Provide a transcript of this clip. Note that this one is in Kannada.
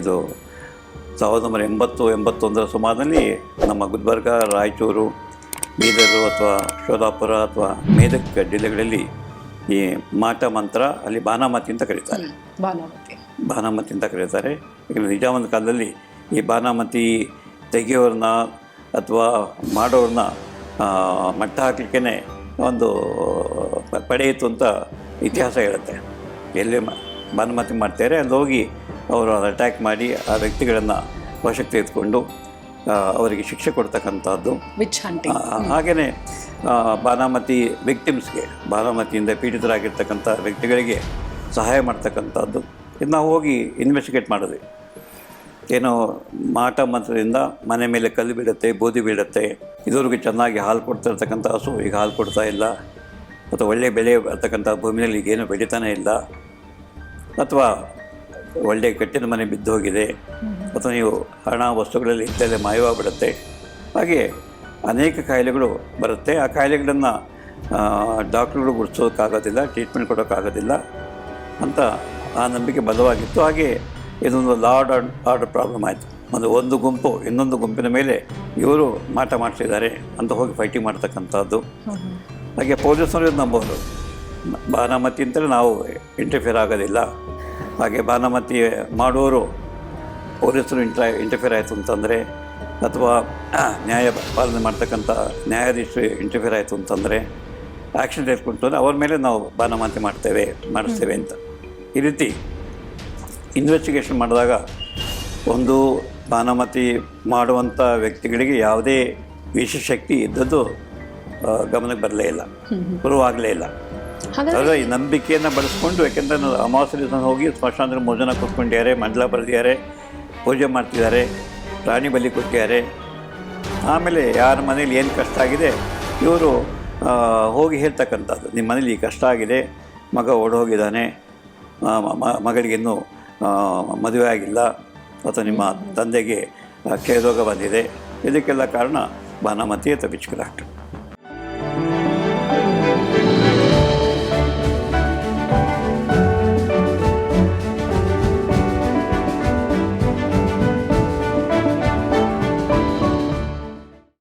ಇದು 1980-81 ಸುಮಾರಿನಲ್ಲಿ ನಮ್ಮ ಗುಲ್ಬರ್ಗ, ರಾಯಚೂರು, ಬೀದರು ಅಥವಾ ಶೋಲಾಪುರ ಅಥವಾ ಮೇದಕ್ ಜಿಲ್ಲೆಗಳಲ್ಲಿ ಈ ಮಾಟ ಮಂತ್ರ ಅಲ್ಲಿ ಬಾನಾಮತಿ ಅಂತ ಕರೀತಾರೆ. ಬಾನಾಮತಿ ಅಂತ ಕರೀತಾರೆ. ಈಗ ನಿಜಾಮನ ಕಾಲದಲ್ಲಿ ಈ ಬಾನಾಮತಿ ತೆಗೆಯೋರನ್ನ ಅಥವಾ ಮಾಡೋರನ್ನ ಮಟ್ಟ ಹಾಕಲಿಕ್ಕೆ ಒಂದು ಪಡೆ ಇತ್ತು ಅಂತ ಇತಿಹಾಸ ಹೇಳುತ್ತೆ. ಎಲ್ಲಿ ಬಾನುಮತಿ ಮಾಡ್ತಾರೆ ಅಲ್ಲಿ ಹೋಗಿ ಅವರು ಅಟ್ಯಾಕ್ ಮಾಡಿ ಆ ವ್ಯಕ್ತಿಗಳನ್ನು ವಶಕ್ಕೆ ತೆಗೆದುಕೊಂಡು ಅವರಿಗೆ ಶಿಕ್ಷೆ ಕೊಡ್ತಕ್ಕಂಥದ್ದು. ಹಾಗೆಯೇ ಬಾನಾಮತಿ ವಿಕ್ಟಿಮ್ಸ್ಗೆ, ಬಾನಾಮತಿಯಿಂದ ಪೀಡಿತರಾಗಿರ್ತಕ್ಕಂಥ ವ್ಯಕ್ತಿಗಳಿಗೆ ಸಹಾಯ ಮಾಡ್ತಕ್ಕಂಥದ್ದು. ಇದು ನಾವು ಹೋಗಿ ಇನ್ವೆಸ್ಟಿಗೇಟ್ ಮಾಡಿದ್ವಿ. ಏನೋ ಮಾಟ ಮಂತ್ರದಿಂದ ಮನೆ ಮೇಲೆ ಕಲ್ಲು ಬೀಳುತ್ತೆ, ಬೂದಿ ಬೀಳುತ್ತೆ, ಇದುವರೆಗೂ ಚೆನ್ನಾಗಿ ಹಾಲು ಕೊಡ್ತಿರ್ತಕ್ಕಂಥ ಹಸು ಈಗ ಹಾಲು ಕೊಡ್ತಾ ಇಲ್ಲ, ಅಥವಾ ಒಳ್ಳೆಯ ಬೆಳೆ ಬರ್ತಕ್ಕಂಥ ಭೂಮಿಯಲ್ಲಿ ಈಗೇನು ಬೆಳೀತಾನೆ ಇಲ್ಲ, ಅಥವಾ ಒಳ್ಳೆಯ ಕಟ್ಟಿನ ಮನೆ ಬಿದ್ದು ಹೋಗಿದೆ, ಅಥವಾ ನೀವು ಹಣ ವಸ್ತುಗಳಲ್ಲಿ ಇದ್ದಲ್ಲೇ ಮಾಯವಾಗಿಬಿಡುತ್ತೆ. ಹಾಗೆ ಅನೇಕ ಕಾಯಿಲೆಗಳು ಬರುತ್ತೆ. ಆ ಕಾಯಿಲೆಗಳನ್ನು ಡಾಕ್ಟ್ರುಗಳು ಗುರುತಿಸೋಕ್ಕಾಗೋದಿಲ್ಲ, ಟ್ರೀಟ್ಮೆಂಟ್ ಕೊಡೋಕ್ಕಾಗೋದಿಲ್ಲ ಅಂತ ಆ ನಂಬಿಕೆ ಬಲವಾಗಿತ್ತು. ಹಾಗೆ ಇದೊಂದು ಲಾರ್ಡ್ ಆರ್ಡರ್ ಪ್ರಾಬ್ಲಮ್ ಆಯಿತು. ಒಂದು ಗುಂಪು ಇನ್ನೊಂದು ಗುಂಪಿನ ಮೇಲೆ ಇವರು ಮಾಟ ಮಾಡ್ತಿದ್ದಾರೆ ಅಂತ ಹೋಗಿ ಫೈಟಿಂಗ್ ಮಾಡ್ತಕ್ಕಂಥದ್ದು. ಹಾಗೆ ಪೊಲೀಸರು ನಂಬೋದು, ಬಾನಾಮತಿ ಅಂತಲೇ ನಾವು ಇಂಟರ್ಫಿಯರ್ ಆಗೋದಿಲ್ಲ. ಹಾಗೆ ಬಾನಾಮತಿ ಮಾಡುವವರು ಪೊಲೀಸರು ಇಂಟರ್ಫಿಯರ್ ಆಯಿತು ಅಂತಂದರೆ, ಅಥವಾ ನ್ಯಾಯ ಪಾಲನೆ ಮಾಡ್ತಕ್ಕಂಥ ನ್ಯಾಯಾಧೀಶರು ಇಂಟರ್ಫಿಯರ್ ಆಯಿತು ಅಂತಂದರೆ, ಆ್ಯಕ್ಷನ್ ತೆಗೆದುಕೊಂಡು ಅವ್ರ ಮೇಲೆ ನಾವು ಬಾನಾಮತಿ ಮಾಡಿಸ್ತೇವೆ ಅಂತ. ಈ ರೀತಿ ಇನ್ವೆಸ್ಟಿಗೇಷನ್ ಮಾಡಿದಾಗ ಒಂದು ಬಾನಾಮತಿ ಮಾಡುವಂಥ ವ್ಯಕ್ತಿಗಳಿಗೆ ಯಾವುದೇ ವಿಶೇಷ ಶಕ್ತಿ ಇದ್ದದ್ದು ಗಮನಕ್ಕೆ ಬರಲೇ ಇಲ್ಲ, ಪ್ರೂವಾಗಲೇ ಇಲ್ಲ. ಆದರೆ ಈ ನಂಬಿಕೆಯನ್ನು ಬಳಸ್ಕೊಂಡು, ಯಾಕೆಂದರೆ ಅಮಾವಾಸ್ಯೆ ದಿವಸ ಹೋಗಿ ಸ್ಮಶಾನದಲ್ಲಿ 3 ಜನ ಕೂತ್ಕೊಂಡಿದ್ದಾರೆ, ಮಂಡಲ ಬರೆದಿದ್ದಾರೆ, ಪೂಜೆ ಮಾಡ್ತಿದ್ದಾರೆ, ಪ್ರಾಣಿ ಬಲಿ ಕೊಟ್ಟಿದ್ದಾರೆ. ಆಮೇಲೆ ಯಾರ ಮನೇಲಿ ಏನು ಕಷ್ಟ ಆಗಿದೆ ಇವರು ಹೋಗಿ ಹೇಳ್ತಕ್ಕಂಥದ್ದು, ನಿಮ್ಮ ಮನೇಲಿ ಈ ಕಷ್ಟ ಆಗಿದೆ, ಮಗ ಓಡೋಗಿದ್ದಾನೆ, ಮಗಳಿಗಿನ್ನೂ ಮದುವೆ ಆಗಿಲ್ಲ, ಅಥವಾ ನಿಮ್ಮ ತಂದೆಗೆ ಕ್ಷಯರೋಗ ಬಂದಿದೆ, ಇದಕ್ಕೆಲ್ಲ ಕಾರಣ ಬಾನಾಮತಿ ಅಥವಾ ವಿಚ್ಕ್ರಾಫ್ಟ್.